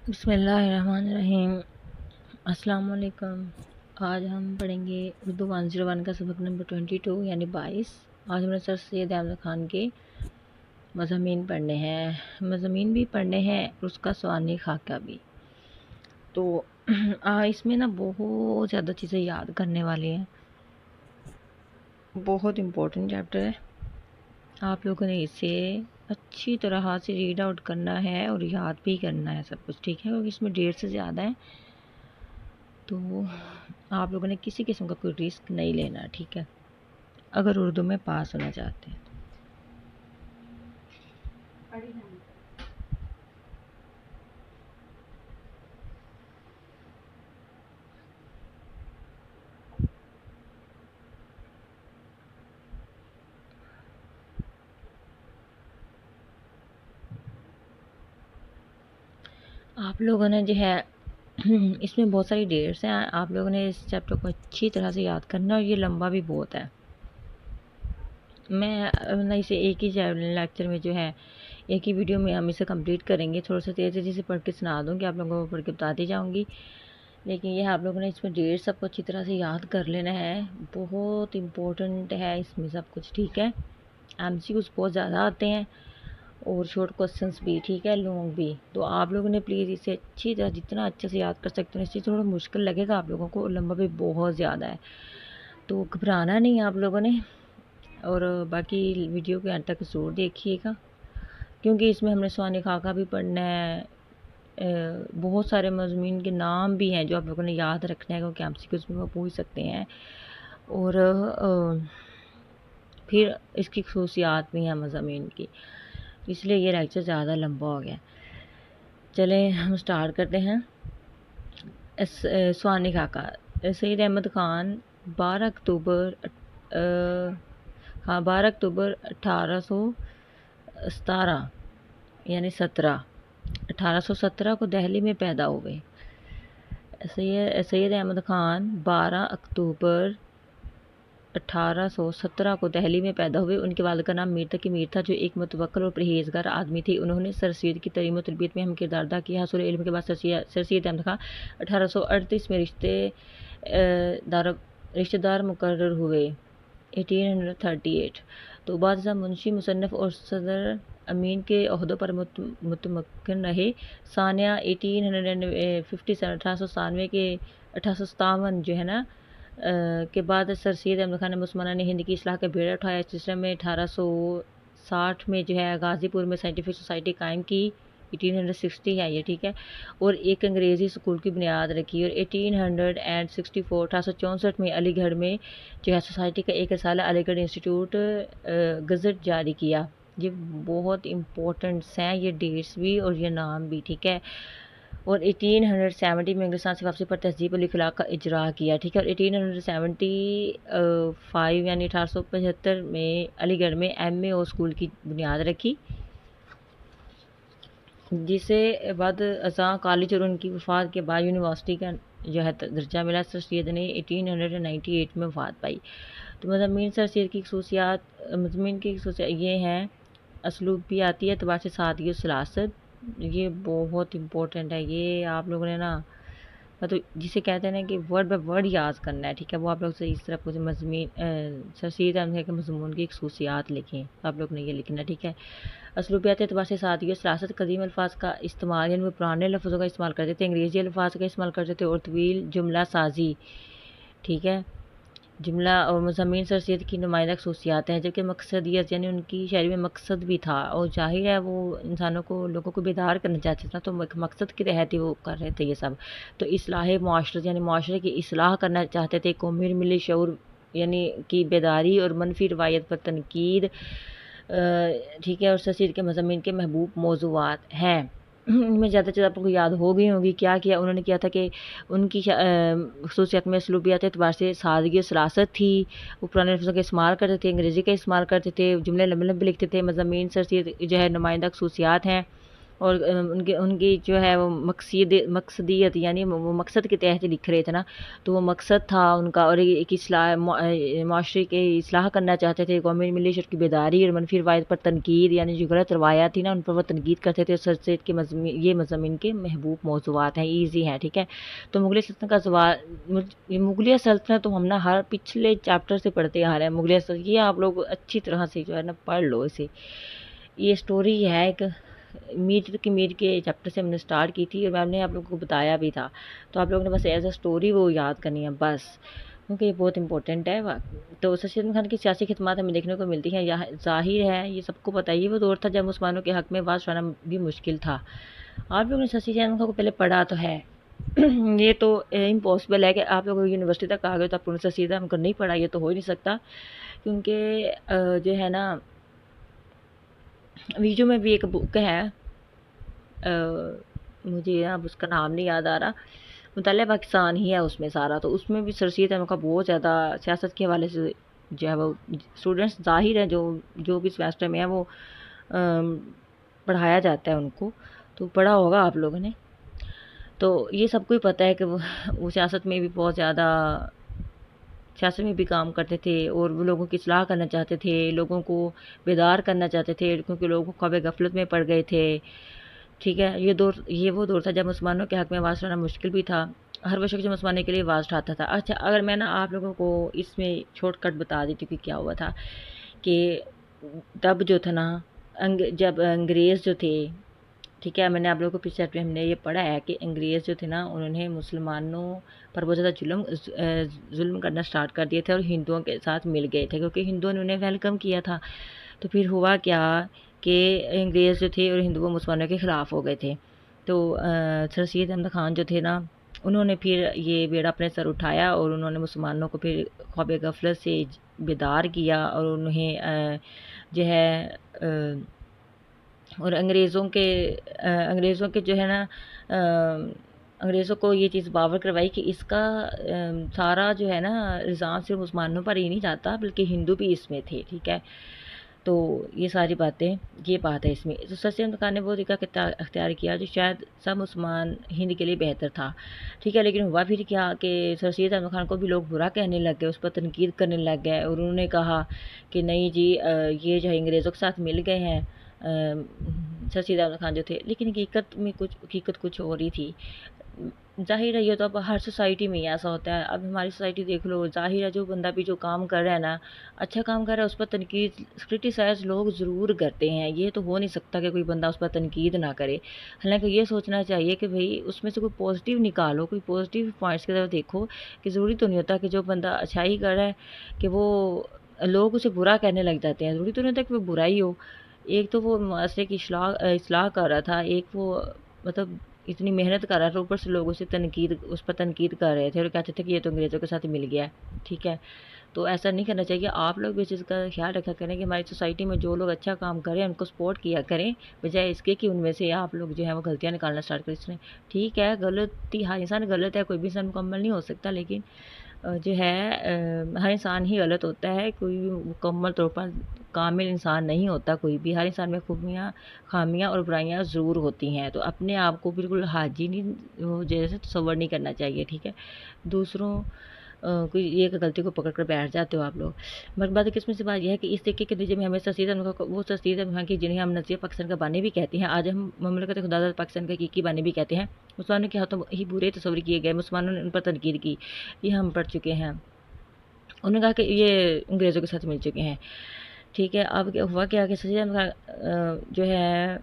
بسم اللہ الرحمن الرحیم۔ السلام علیکم۔ آج ہم پڑھیں گے اردو 101 کا سبق نمبر 22 یعنی 22۔ آج ہم نے سر سید احمد خان کے مضامین پڑھنے ہیں، مضامین بھی پڑھنے ہیں اور اس کا سوانح خاکہ بھی۔ تو اس میں نا بہت زیادہ چیزیں یاد کرنے والی ہیں، بہت امپورٹنٹ چیپٹر ہے۔ آپ لوگوں نے اسے اچھی طرح سے ریڈ آؤٹ کرنا ہے اور یاد بھی کرنا ہے سب کچھ، ٹھیک ہے؟ کیونکہ اس میں 1.5 سے زیادہ ہے، تو آپ لوگوں نے کسی قسم کا کوئی رسک نہیں لینا، ٹھیک ہے؟ اگر اردو میں پاس ہونا چاہتے ہیں۔ آپ لوگوں نے جو ہے اس میں بہت ساری ڈیٹس ہیں، آپ لوگوں نے اس چیپٹر کو اچھی طرح سے یاد کرنا، اور یہ لمبا بھی بہت ہے۔ میں اسے ایک ہی لیکچر میں جو ہے ایک ہی ویڈیو میں ہم اسے کمپلیٹ کریں گے، تھوڑا سا تیزی سے پڑھ کے سنا دوں گی، آپ لوگوں کو پڑھ کے بتاتی جاؤں گی، لیکن یہ آپ لوگوں نے اس میں ڈیٹ سب کو اچھی طرح سے یاد کر لینا ہے، بہت امپورٹنٹ ہے اس میں سب کچھ، ٹھیک ہے؟ MCQs بہت زیادہ آتے ہیں اور شارٹ کوسچنس بھی، ٹھیک ہے، لانگ بھی۔ تو آپ لوگوں نے پلیز اسے اچھی طرح جتنا اچھے سے یاد کر سکتے ہیں، اس سے تھوڑا مشکل لگے گا آپ لوگوں کو، لمبا بھی بہت زیادہ ہے، تو گھبرانا نہیں آپ لوگوں نے، اور باقی ویڈیو کے انت تک ضرور دیکھیے گا، کیونکہ اس میں ہم نے سوانح خاکہ بھی پڑھنا ہے، بہت سارے مضامین کے نام بھی ہیں جو آپ لوگوں نے یاد رکھنا ہے، کیونکہ MCQs میں وہ پوچھ سکتے ہیں، اور پھر اس کی خصوصیات بھی ہیں مضامین کی، اس لیے یہ لیکچر زیادہ لمبا ہو گیا۔ چلیں ہم سٹارٹ کرتے ہیں۔ سوانح خاکہ سید احمد خان 12 اکتوبر 1817 یعنی 1817 کو دہلی میں پیدا ہوئے۔ سید احمد خان 12 اکتوبر 1817 کو دہلی میں پیدا ہوئے۔ ان کے والد کا نام میر تقی میر تھا، جو ایک متوکل اور پرہیزگار آدمی تھے۔ انہوں نے سر سید کی تعلیم و تربیت میں اہم کردار ادا کیا۔ حصول علم کے بعد سر سید احمد خان 1838 میں رشتہ دار مقرر ہوئے 1838، تو بعد ازاں منشی، مصنف اور صدر امین کے عہدوں پر متمکن رہے۔ سانیہ 1857 کے 1857 جو ہے نا کے بعد سر سید احمد خان نے مسلمانان ہند کی اصلاح کا بیڑا اٹھایا۔ اس سلسلے میں 1860 میں جو ہے غازی پور میں سائنٹیفک سوسائٹی قائم کی، 1860 ہے یہ، ٹھیک ہے، اور ایک انگریزی اسکول کی بنیاد رکھی، اور 1864 میں علی گڑھ میں جو ہے سوسائٹی کا ایک رسالہ علی گڑھ انسٹیٹیوٹ گزٹ جاری کیا۔ یہ بہت امپورٹنٹس ہیں یہ ڈیٹس بھی اور یہ نام بھی، ٹھیک ہے، اور 1870 میں انگلستان سے واپسی پر تہذیب اور اخلاق کا اجرا کیا، ٹھیک ہے، اور 1875 یعنی 1875 میں علی گڑھ میں MAO اسکول کی بنیاد رکھی، جسے بعد ازاں کالج اور ان کی وفات کے بعد یونیورسٹی کا جو ہے درجہ ملا۔ سر سید نے 1898 میں وفات پائی۔ تو مضامین سر سید کی خصوصیات یہ ہیں: اسلوبیاتی اعتبار سے سادگی و سلاست، یہ بہت امپورٹنٹ ہے، یہ آپ لوگوں نے نا مطلب جسے کہتے ہیں نا کہ ورڈ بائی ورڈ یاد کرنا ہے، ٹھیک ہے، وہ آپ لوگ سے اس طرح پوچھے مضمین سر سید احمد کے مضمون کی خصوصیات لکھیں، آپ لوگ نے یہ لکھنا، ٹھیک ہے۔ اسلوبیاتی اعتبار سے سادگی و سلاست، قدیم الفاظ کا استعمال، یعنی وہ پرانے لفظوں کا استعمال کرتے تھے، انگریزی الفاظ کا استعمال کرتے تھے، اور طویل جملہ سازی، ٹھیک ہے، جملہ اور مضامین سر سید کی نمائندہ خصوصیات ہیں، جبکہ مقصدیت یعنی ان کی شاعری میں مقصد بھی تھا، اور ظاہر ہے وہ انسانوں کو، لوگوں کو بیدار کرنا چاہتے تھے، تو مقصد کے تحت ہی وہ کر رہے تھے یہ سب۔ تو اصلاح معاشرت یعنی معاشرے کی اصلاح کرنا چاہتے تھے، قومی اور ملی شعور یعنی کی بیداری اور منفی روایت پر تنقید، ٹھیک ہے، اور سر سید کے مضامین کے محبوب موضوعات ہیں۔ ان میں زیادہ چیز آپ کو یاد ہو گئی ہوگی۔ کیا کیا انہوں نے کیا تھا کہ ان کی خصوصیات میں اسلوبیات اعتبار سے سادگی و سلاست تھی، وہ پرانے لفظوں کا استعمال کرتے تھے، انگریزی کا استعمال کرتے تھے، جملے لمبے لمبے لکھتے تھے۔ مضامین سر سید جو ہے نمائندہ خصوصیات ہیں، اور ان کی جو ہے وہ مقصدیت، یعنی وہ مقصد کے تحت لکھ رہے تھے نا، تو وہ مقصد تھا ان کا، اور ایک اصلاح معاشرے کی اصلاح کرنا چاہتے تھے، قومی ملی شعور کی بیداری اور منفی روایت پر تنقید، یعنی جو غلط روایات تھی نا ان پر وہ تنقید کرتے تھے۔ سر سید کے یہ مضامین کے محبوب موضوعات ہیں، ایزی ہیں، ٹھیک ہے۔ تو مغلیہ سلطنت کا زوال، مغلیہ سلطنت تو ہم نا ہر پچھلے چیپٹر سے پڑھتے آ رہے ہیں مغلیہ سلطنت، یہ آپ لوگ اچھی طرح سے جو ہے نا پڑھ لو اسے۔ یہ سٹوری ہے ایک میر کی میر کے چیپٹر سے ہم نے سٹارٹ کی تھی، اور میں نے آپ لوگوں کو بتایا بھی تھا، تو آپ لوگوں نے بس ایز اے سٹوری وہ یاد کرنی ہے بس، کیونکہ یہ بہت امپورٹنٹ ہے۔ تو سید احمد خان کی سیاسی خدمات ہمیں دیکھنے کو ملتی ہیں، یہ ظاہر ہے، یہ سب کو پتہ ہے، یہ وہ دور تھا جب مسلمانوں کے حق میں آواز اٹھانا بھی مشکل تھا۔ آپ لوگوں نے سید احمد خان کو پہلے پڑھا تو ہے یہ تو امپاسبل ہے کہ آپ لوگ یونیورسٹی تک آ گئے تو آپ لوگوں نے سید احمد خان کو نہیں پڑھا، یہ تو ہو ہی نہیں سکتا، کیونکہ جو ہے نا ویڈیو میں بھی ایک بک ہے، مجھے اب اس کا نام نہیں یاد آ رہا، مطالعہ پاکستان ہی ہے اس میں سارا، تو اس میں بھی سر سید احمد کا بہت زیادہ سیاست کے حوالے سے جو ہے وہ اسٹوڈنٹس ظاہر ہے جو بھی سیمسٹر میں ہے وہ پڑھایا جاتا ہے ان کو، تو پڑھا ہوگا آپ لوگوں نے، تو یہ سب کو ہی پتہ ہے کہ وہ سیاست میں بھی بہت زیادہ، سیاست میں بھی کام کرتے تھے، اور وہ لوگوں کی اصلاح کرنا چاہتے تھے، لوگوں کو بیدار کرنا چاہتے تھے، کیونکہ لوگ خواب غفلت میں پڑ گئے تھے، ٹھیک ہے۔ یہ وہ دور تھا جب مسلمانوں کے حق میں آواز اٹھانا مشکل بھی تھا، ہر وہ شخص جو مسلمانوں کے لیے آواز اٹھاتا تھا۔ اچھا، اگر میں نا آپ لوگوں کو اس میں شارٹ کٹ بتا دیتی کہ کیا ہوا تھا، کہ تب جو تھا نا جب انگریز جو تھے، ٹھیک ہے، میں نے آپ لوگوں کو پچھلے چیپٹر میں ہم نے یہ پڑھا ہے کہ انگریز جو تھے نا انہوں نے مسلمانوں پر بہت زیادہ ظلم کرنا سٹارٹ کر دیے تھے، اور ہندوؤں کے ساتھ مل گئے تھے، کیونکہ ہندوؤں نے انہیں ویلکم کیا تھا، تو پھر ہوا کیا کہ انگریز جو تھے اور ہندو مسلمانوں کے خلاف ہو گئے تھے، تو سر سید احمد خان جو تھے نا انہوں نے پھر یہ بیڑا اپنے سر اٹھایا، اور انہوں نے مسلمانوں کو پھر خواب غفلت سے بیدار کیا، اور انہیں جو ہے اور انگریزوں کے جو ہے نا انگریزوں کو یہ چیز باور کروائی کہ اس کا سارا جو ہے نا الزام صرف مسلمانوں پر ہی نہیں جاتا، بلکہ ہندو بھی اس میں تھے، ٹھیک ہے۔ تو یہ ساری باتیں، یہ بات ہے اس میں، تو سر سید احمد خان نے وہ طریقہ اختیار کیا جو شاید سب مسلمان ہند کے لیے بہتر تھا، ٹھیک ہے، لیکن ہوا پھر کیا کہ سر سید احمد خان کو بھی لوگ برا کہنے لگ گئے، اس پر تنقید کرنے لگ گئے، اور انہوں نے کہا کہ نہیں جی یہ جو ہے انگریزوں کے ساتھ مل گئے ہیں سر سید احمد خان جو تھے، لیکن حقیقت کچھ اور ہی تھی۔ ظاہر ہے یہ تو اب ہر سوسائٹی میں ہی ایسا ہوتا ہے، اب ہماری سوسائٹی دیکھ لو، ظاہر ہے جو بندہ بھی جو کام کر رہا ہے نا، اچھا کام کر رہا ہے، اس پر تنقید کرٹیسائز لوگ ضرور کرتے ہیں، یہ تو ہو نہیں سکتا کہ کوئی بندہ اس پر تنقید نہ کرے، حالانکہ یہ سوچنا چاہیے کہ بھئی اس میں سے کوئی پازیٹیو نکالو، کوئی پازیٹیو پوائنٹس کی طرف دیکھو، کہ ضروری تو نہیں ہوتا کہ جو بندہ اچھائی کر رہا ہے کہ وہ لوگ اسے برا کہنے لگ جاتے ہیں، ضروری تو نہیں ہوتا کہ وہ برا ہی ہو، ایک تو وہ معاشرے کی اصلاح کر رہا تھا، ایک وہ مطلب اتنی محنت کر رہا تھا، اوپر سے لوگ اس پر تنقید کر رہے تھے اور کہتے تھے کہ یہ تو انگریزوں کے ساتھ مل گیا ہے، ٹھیک ہے۔ تو ایسا نہیں کرنا چاہیے، آپ لوگ بھی اس چیز کا خیال رکھا کریں کہ ہماری سوسائٹی میں جو لوگ اچھا کام کریں ان کو سپورٹ کیا کریں، بجائے اس کے کہ ان میں سے آپ لوگ جو ہے وہ غلطیاں نکالنا سٹارٹ کریں۔ اس میں ٹھیک ہے، غلطی ہر انسان غلط ہے، کوئی بھی انسان مکمل نہیں ہو سکتا، لیکن جو ہے ہر انسان ہی غلط ہوتا ہے، کوئی بھی مکمل طور پر کامل انسان نہیں ہوتا، کوئی بھی، ہر انسان میں خوبیاں، خامیاں اور برائیاں ضرور ہوتی ہیں، تو اپنے آپ کو بالکل حاجی نہیں جیسے تصور نہیں کرنا چاہیے، ٹھیک ہے۔ دوسروں کوئی ایک غلطی کو پکڑ کر بیٹھ جاتے ہو آپ لوگ، مگر بات قسمت سے بات یہ ہے کہ اس طریقے کے نتیجے میں ہمیں وہ سر سید احمد خان کی جنہیں ہم نظریہ پاکستان کا بانی بھی کہتے ہیں، آج ہم مملکت خداداد پاکستان کا حقیقی بانی بھی کہتے ہیں، مسلمانوں کے ہاتھوں ہی برے تصور کیے گئے، مسلمانوں نے ان پر تنقید کی، یہ ہم پڑھ چکے ہیں، انہوں نے کہا کہ یہ انگریزوں کے ساتھ مل چکے ہیں، ٹھیک ہے۔ اب ہوا کیا کہ سر سید احمد خان جو ہے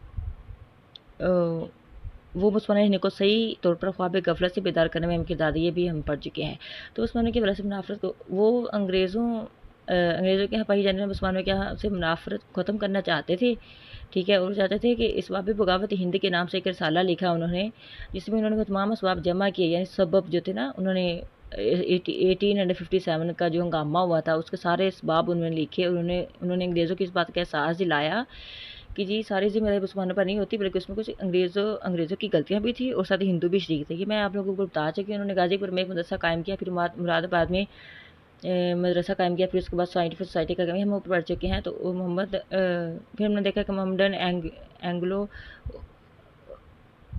وہ مسلمان ہند کو صحیح طور پر خواب غفلت سے بیدار کرنے میں اہم کردار دیا، یہ بھی ہم پڑھ چکے ہیں۔ تو مسلمانوں کی وراثت منافرت کو وہ انگریزوں کے پائی جانے میں مسلمانوں کے یہاں سے منافرت ختم کرنا چاہتے تھے، ٹھیک ہے، اور چاہتے تھے کہ اسباب بغاوت ہند کے نام سے ایک رسالہ لکھا انہوں نے، جس میں انہوں نے وہ تمام اسباب جمع کیے، یعنی سبب جو تھے نا، انہوں نے 1857 کا جو ہنگامہ ہوا تھا اس کے سارے اسباب انہوں نے لکھے، اور انہوں نے انگریزوں کی اس بات کا احساس دلایا کہ جی ساری ذمہ داری مسلمانوں پر نہیں ہوتی، بلکہ اس میں کچھ انگریزوں کی غلطیاں بھی تھی، اور ساتھ ہی ہندو بھی شریک تھے، یہ میں آپ لوگوں کو بتا چکی ہوں۔ انہوں نے غازی پور میں ایک مدرسہ قائم کیا، پھر مراد آباد میں مدرسہ قائم کیا، پھر اس کے بعد سائنٹیفک سوسائٹی کا ہم اوپر پڑھ چکے ہیں، تو پھر ہم نے دیکھا کہ محمدن اینگلو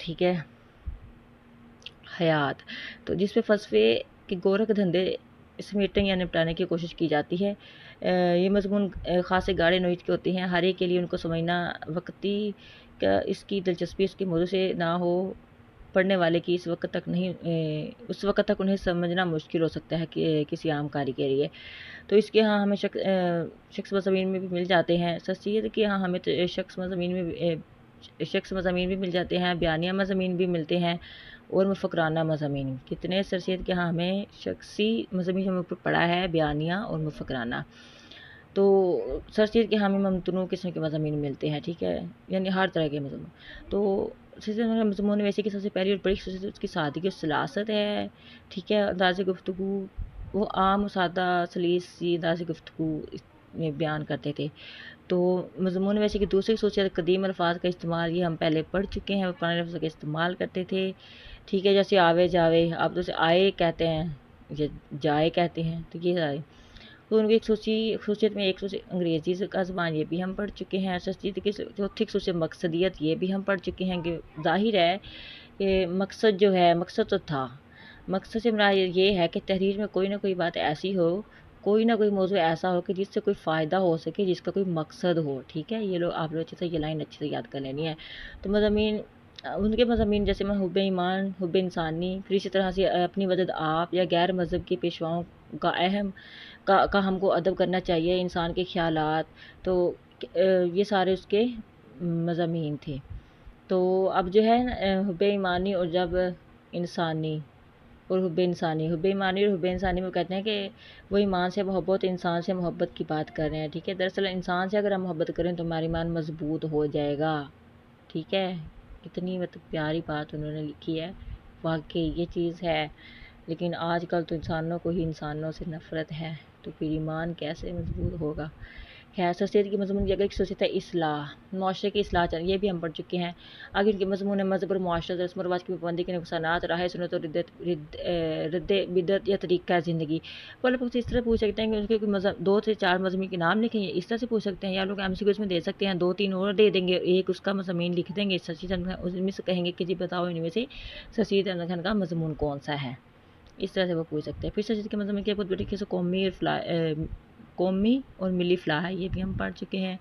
ٹھیک ہے، حیات، تو جس پہ فلسفے کے گورکھ دھندے سمیٹنے یا نپٹانے کی کوشش کی جاتی ہے۔ یہ مضمون خاصے گاڑے نوعیت کے ہوتے ہیں، ہر ایک کے لیے ان کو سمجھنا وقتی کا اس کی دلچسپی اس کے موضوع سے نہ ہو پڑھنے والے کی اس وقت تک انہیں سمجھنا مشکل ہو سکتا ہے کہ کسی عام قاری کے لیے۔ تو اس کے ہاں ہمیں شخص مضامین میں بھی مل جاتے ہیں، شخصیت کے ہاں ہمیں شخص مضامین بھی مل جاتے ہیں، بیانیہ مضامین بھی ملتے ہیں اور مفکرانہ مضامین۔ کتنے شخصیت کے ہاں ہمیں شخصی مضامین ہمیں اوپر پڑھا ہے، بیانیہ اور مفکرانہ۔ تو شخصیت کے ہمیں ممتنوع قسم کے مضامین ملتے ہیں، ٹھیک ہے، یعنی ہر طرح کے مضمون۔ تو مضمون ویسے کی سب سے پہلی اور بڑی خصوصیت اس کی سادگی اور سلاست ہے، ٹھیک ہے، انداز گفتگو وہ عام و سادہ سلیسی انداز گفتگو میں بیان کرتے تھے۔ تو مضمون ویسے کی دوسری خصوصیت قدیم الفاظ کا استعمال، یہ ہم پہلے پڑھ چکے ہیں، وہ پرانے لفظوں کا استعمال کرتے تھے، ٹھیک ہے، جیسے آوے جاوے، آپ جیسے آئے کہتے ہیں یا جائے کہتے ہیں، تو یہ سارے۔ تو ان کی خصوصیت میں ایک انگریزی کا زبان، یہ بھی ہم پڑھ چکے ہیں۔ شخصیت کی چوتھی خصوصیت مقصدیت، یہ بھی ہم پڑھ چکے ہیں کہ ظاہر ہے کہ مقصد جو ہے، مقصد تو تھا، مقصد سے مراد یہ ہے کہ تحریر میں کوئی نہ کوئی بات ایسی ہو، کوئی نہ کوئی موضوع ایسا ہو کہ جس سے کوئی فائدہ ہو سکے، جس کا کوئی مقصد ہو، ٹھیک ہے، یہ لوگ آپ لوگ اچھے سے یہ لائن اچھے سے یاد کر لینی ہے۔ تو مضامین، ان کے مضامین جیسے میں حب ایمان، حب انسانی، پھر اسی طرح سے اپنی مدد آپ یا غیر مذہب کے پیشواؤں کا ہم کو ادب کرنا چاہیے، انسان کے خیالات، تو یہ سارے اس کے مضامین تھے۔ تو اب جو ہے حب ایمانی اور جب انسانی اور حب انسانی، حب ایمانی اور حب انسانی میں کہتے ہیں کہ وہ ایمان سے محبت، انسان سے محبت کی بات کر رہے ہیں، ٹھیک ہے۔ دراصل انسان سے اگر ہم محبت کریں تو ہمارا ایمان مضبوط ہو جائے گا، ٹھیک ہے۔ کتنی مطلب پیاری بات انہوں نے لکھی ہے، واقعی یہ چیز ہے، لیکن آج کل تو انسانوں کو ہی انسانوں سے نفرت ہے، تو پھر ایمان کیسے مضبوط ہوگا۔ خیر، شخصیت کی مضمون کی اگر ایک خصوصیت ہے اصلاح، معاشرے کی اصلاح، یہ بھی ہم پڑھ چکے ہیں۔ آگے ان کے مضمون ہے مذہب اور معاشرت، رسم و رواج کی پابندی کے نقصانات، راہ سنت اور رد بدعت یا طریقہ زندگی۔ وہ لوگ اس طرح پوچھ سکتے ہیں کہ ان کے 2 سے 4 مضامین کے نام لکھیں، اس طرح سے پوچھ سکتے ہیں، یا لوگ ایم سی کیو اس میں دے سکتے ہیں، 2-3 اور دے دیں گے، ایک اس کا مضامین لکھ دیں گے، اس میں سے کہیں گے کہ جی بتاؤ ان میں سے شخصیت احمد خان کا مضمون کون سا ہے، اس طرح سے وہ پوچھ سکتے ہیں۔ پھر شخصیت کے مضامین کے بہت بڑی قسم قومی اور ملی فلاح ہے، یہ بھی ہم پڑھ چکے ہیں،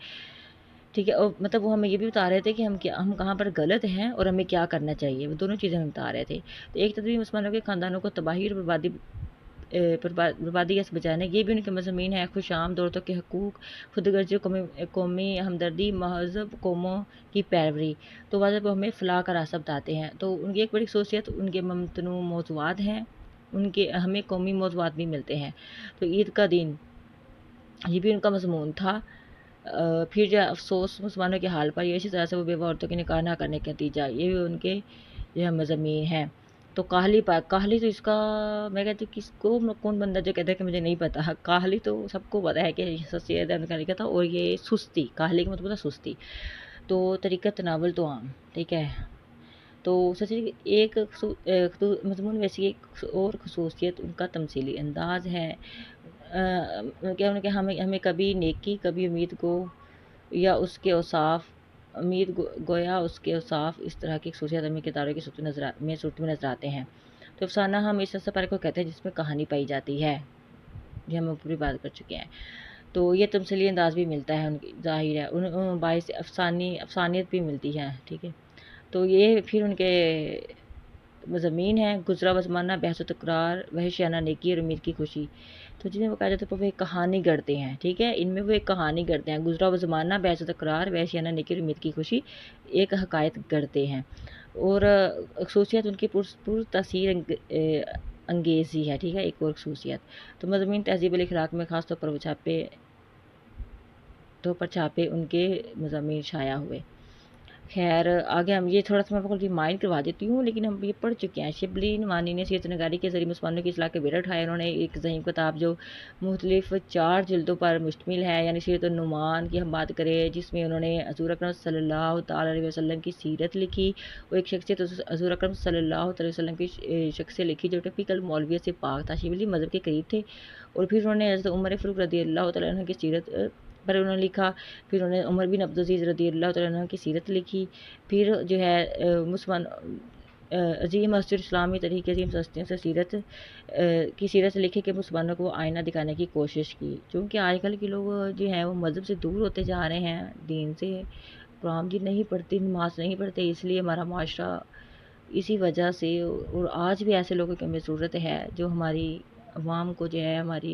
ٹھیک ہے، اور مطلب وہ ہمیں یہ بھی بتا رہے تھے کہ ہم کہاں پر غلط ہیں اور ہمیں کیا کرنا چاہیے، وہ دونوں چیزیں ہم بتا رہے تھے۔ تو ایک تدبیر مسلمانوں کے خاندانوں کو تباہی اور بربادی سے بچانا، یہ بھی ان کے مضامین ہے۔ خوش آمد عورتوں کے حقوق، خود غرضی، قومی ہمدردی، مہذب قوموں کی پیروی، تو واضح وہ ہمیں فلاح کا راستہ بتاتے ہیں۔ تو ان کی ایک بڑی خصوصیت ان کے ممتنوع موضوعات ہیں، ان کے ہمیں قومی موضوعات بھی ملتے ہیں۔ تو عید کا دن، یہ بھی ان کا مضمون تھا۔ پھر جو افسوس مسلمانوں کے حال پر، یہ اسی طرح سے وہ بیوہ عورتوں کے نکاح نہ کرنے کا نتیجہ، یہ بھی ان کے جو ہے مضامین ہیں۔ تو کاہلی کاہلی تو اس کا میں کہتی ہوں کس کو، کون بندہ جو کہتا ہے کہ مجھے نہیں پتا، کاہلی تو سب کو پتا ہے کہ سید احمد خان کا تھا، اور یہ سستی، کاہلی کا مطلب تھا سستی۔ تو طریقہ تناول تو عام، ٹھیک ہے۔ تو سچ ایک مضمون ویسی ایک اور خصوصیت ان کا تمثیلی انداز ہے، کہ ہمیں کبھی نیکی، کبھی امید کو یا اس کے اوصاف، امید گویا اس کے اوصاف، اس طرح کی خصوصیات ہمیں کتابوں کی صورت میں نظر آتے ہیں۔ تو افسانہ ہم اس سفر کو کہتے ہیں جس میں کہانی پائی جاتی ہے، یہ ہم پوری بات کر چکے ہیں۔ تو یہ تمثیلی انداز بھی ملتا ہے، ان کی ظاہر ہے ان باعث افسانیت بھی ملتی ہے، ٹھیک ہے۔ تو یہ پھر ان کے مضامین ہیں، گزرا و زمانہ، بحث و تکرار، وحشیانہ نیکی اور امید کی خوشی۔ تو جنہیں وہ کہا جاتا ہے وہ ایک کہانی گڑھتے ہیں، ٹھیک ہے، ان میں وہ ایک کہانی گڑھتے ہیں، گزرا و زمانہ، بحث و تکرار، وحشیانہ نیکی اور امید کی خوشی، ایک حقائق گڑھتے ہیں۔ اور خصوصیت ان کی پر تاثیر انگیزی ہے، ٹھیک ہے، ایک اور خصوصیت۔ تو مضامین تہذیب الاخلاق میں خاص طور پر چھاپے ان کے مضامین شائع ہوئے۔ خیر، آگے ہم یہ تھوڑا سا میں آپ کو ریمائنڈ کروا دیتی ہوں، لیکن ہم یہ پڑھ چکے ہیں۔ شبلی نعمانی نے سیرت نگاری کے ذریعے مسلمانوں کی اصلاح کے بیڑا اٹھایا۔ انہوں نے ایک ضخیم کتاب جو مختلف 4 جلدوں پر مشتمل ہے، یعنی سیرت النعمان کی ہم بات کریں، جس میں انہوں نے حضور اکرم صلی اللہ تعالیٰ علیہ وسلم کی سیرت لکھی، وہ ایک شخصیت حضور اکرم صلی اللہ علیہ وسلم کی شخص سے لکھی جو ٹپیکل مولویت سے پاک تھا، شبلی مذہب کے قریب تھے۔ اور پھر انہوں نے حضرت عمر فاروق رضی اللہ تعالیٰ عنہ کی سیرت پر انہوں نے لکھا، پھر انہوں نے عمر بن عبدالعزیز رضی اللہ تعالیٰ عنہ کی سیرت لکھی، پھر جو ہے مسلمان عظیم مسجد اسلامی طریقے عظیم ہستیوں سے سیرت کی سیرت لکھے کہ مسلمانوں کو آئینہ دکھانے کی کوشش کی، چونکہ آج کل کے لوگ جو ہیں وہ مذہب سے دور ہوتے جا رہے ہیں، دین سے قرآن بھی نہیں پڑھتے، نماز نہیں پڑھتے، اس لیے ہمارا معاشرہ اسی وجہ سے، اور آج بھی ایسے لوگوں کی ہمیں ضرورت ہے جو ہماری عوام کو جو ہے ہماری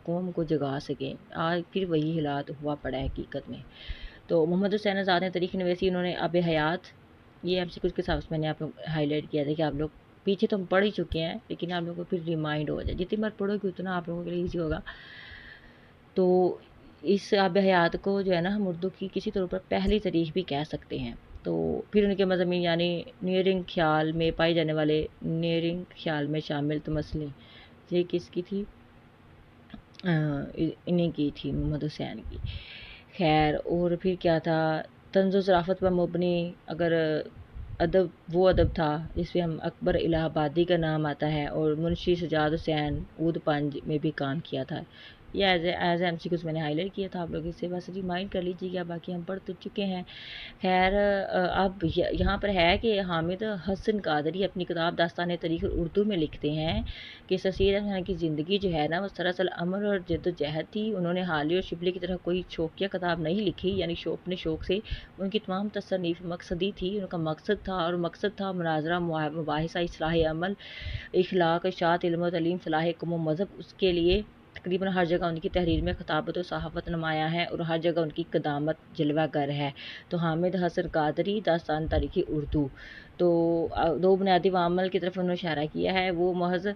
قوم کو جگا سکیں، آج پھر وہی حالات ہوا پڑا ہے حقیقت میں۔ تو محمد حسین آزاد نے تاریخ نویسی، انہوں نے آب حیات، یہ ایم سی کچھ کے ساتھ میں نے آپ لوگ ہائی لائٹ کیا تھا کہ آپ لوگ پیچھے تو ہم پڑھ ہی چکے ہیں لیکن آپ لوگوں کو پھر ریمائنڈ ہو جائے، جتنی بار پڑھو گے اتنا آپ لوگوں کے لیے ایزی ہوگا۔ تو اس آب حیات کو جو ہے نا ہم اردو کی کسی طور پر پہلی تاریخ بھی کہہ سکتے ہیں۔ تو پھر ان کے مضامین یعنی نیئرنگ خیال میں پائے جانے والے نیئرنگ خیال میں شامل تمثلیں، یہ کس کی تھی؟ انہیں کی تھی، محمد حسین کی۔ خیر، اور پھر کیا تھا؟ طنز و ظرافت پر مبنی، اگر ادب وہ ادب تھا جس میں ہم اکبر الہ آبادی کا نام آتا ہے، اور منشی سجاد حسین اود پنج میں بھی کام کیا تھا۔ یہ ایز ایم سی کچھ میں نے ہائی لائٹ کیا تھا، آپ لوگ اس سے بس ریمائنڈ کر لیجیے گا، باقی ہم پڑھ تو چکے ہیں۔ خیر، اب یہاں پر ہے کہ حامد حسن قادری اپنی کتاب داستان تاریخ اردو میں لکھتے ہیں کہ سر سید احمد خان کی زندگی جو ہے نا وہ سراسر عمل اور جد و جہد تھی، انہوں نے حالی اور شبلی کی طرح کوئی شوقیہ کتاب نہیں لکھی، یعنی اپنے شوق سے ان کی تمام تصانیف مقصدی تھی، ان کا مقصد تھا، اور مقصد تھا مناظرہ، مباحثہ، اصلاح عمل، اخلاق، اشاعت، علم و تعلیم، فلاح قوم و مذہب۔ اس کے لیے تقریباً ہر جگہ ان کی تحریر میں خطابت و صحافت نمایاں ہے، اور ہر جگہ ان کی قدامت جلوہ گر ہے۔ تو حامد حسن قادری، داستان تاریخ اردو، تو دو بنیادی عوامل کی طرف انہوں نے اشارہ کیا ہے، وہ محض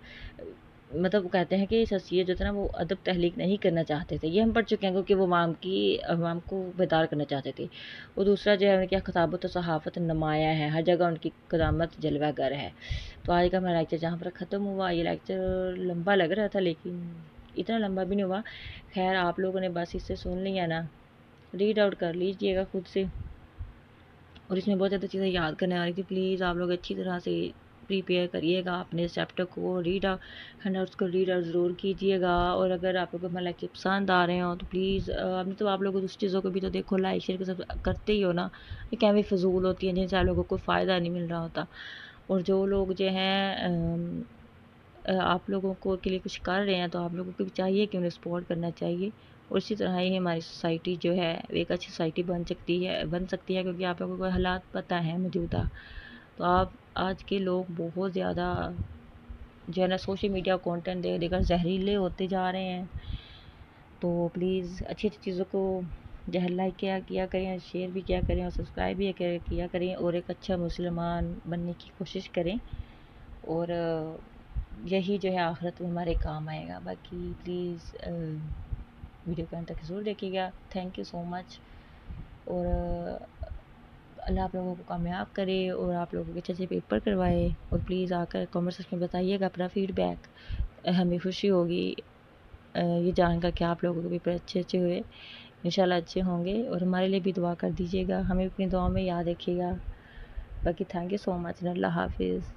مطلب کہتے ہیں کہ شخصیت جو تھا نا وہ ادب تحلیق نہیں کرنا چاہتے تھے، یہ ہم پڑھ چکے ہیں کیونکہ وہ عوام کو بیدار کرنا چاہتے تھے، اور دوسرا جو ہے ان کی خطابت و صحافت نمایاں ہے، ہر جگہ ان کی قدامت جلوہ گر ہے۔ تو آج کا ہمارا لیکچر جہاں پر ختم ہوا، یہ لیکچر لمبا لگ رہا تھا لیکن اتنا لمبا بھی نہیں ہوا۔ خیر، آپ لوگوں نے بس اس سے سن لیا نا، ریڈ آؤٹ کر لیجئے گا خود سے، اور اس میں بہت زیادہ چیزیں یاد کرنے والی تھی، پلیز آپ لوگ اچھی طرح سے پریپیئر کریے گا اپنے چیپٹر کو، ہینڈ آؤٹس کو ریڈ آؤٹ ضرور کیجیے گا، اور اگر آپ لوگوں کو ہمارے لیکچر پسند آ رہے ہوں تو پلیز تو آپ لوگ دوسری چیزوں کو بھی تو دیکھو، لائک شیئر کے سب کرتے ہی ہو نا، یہ کیویں فضول ہوتی ہیں جن سے آپ لوگوں کو فائدہ نہیں مل رہا ہوتا، اور جو لوگ جو ہیں آپ لوگوں کو کے لیے کچھ کر رہے ہیں تو آپ لوگوں کو بھی چاہیے کہ انہیں سپورٹ کرنا چاہیے، اور اسی طرح ہی ہماری سوسائٹی جو ہے ایک اچھی سوسائٹی بن سکتی ہے کیونکہ آپ لوگوں کو حالات پتہ ہیں موجودہ، تو آپ آج کے لوگ بہت زیادہ جو ہے نا سوشل میڈیا کانٹینٹ دے کر زہریلے ہوتے جا رہے ہیں، تو پلیز اچھی اچھی چیزوں کو جو ہے لائک کیا کریں، شیئر بھی کیا کریں، اور سبسکرائب بھی کیا کریں، اور ایک اچھا مسلمان بننے کی کوشش کریں، اور یہی جو ہے آخرت میں ہمارے کام آئے گا۔ باقی پلیز ویڈیو کو انت تک ضرور دیکھیے گا، تھینک یو سو مچ، اور اللہ آپ لوگوں کو کامیاب کرے اور آپ لوگوں کے اچھے اچھے پیپر کروائے، اور پلیز آ کر کامنٹ سیکشن میں بتائیے گا اپنا فیڈ بیک، ہمیں خوشی ہوگی یہ جان کر کہ آپ لوگوں کے پیپر اچھے ہوئے، انشاءاللہ اچھے ہوں گے، اور ہمارے لیے بھی دعا کر دیجیے گا، ہمیں اپنی دعا میں یاد رکھیے گا۔ باقی تھینک یو سو مچ، اللہ حافظ۔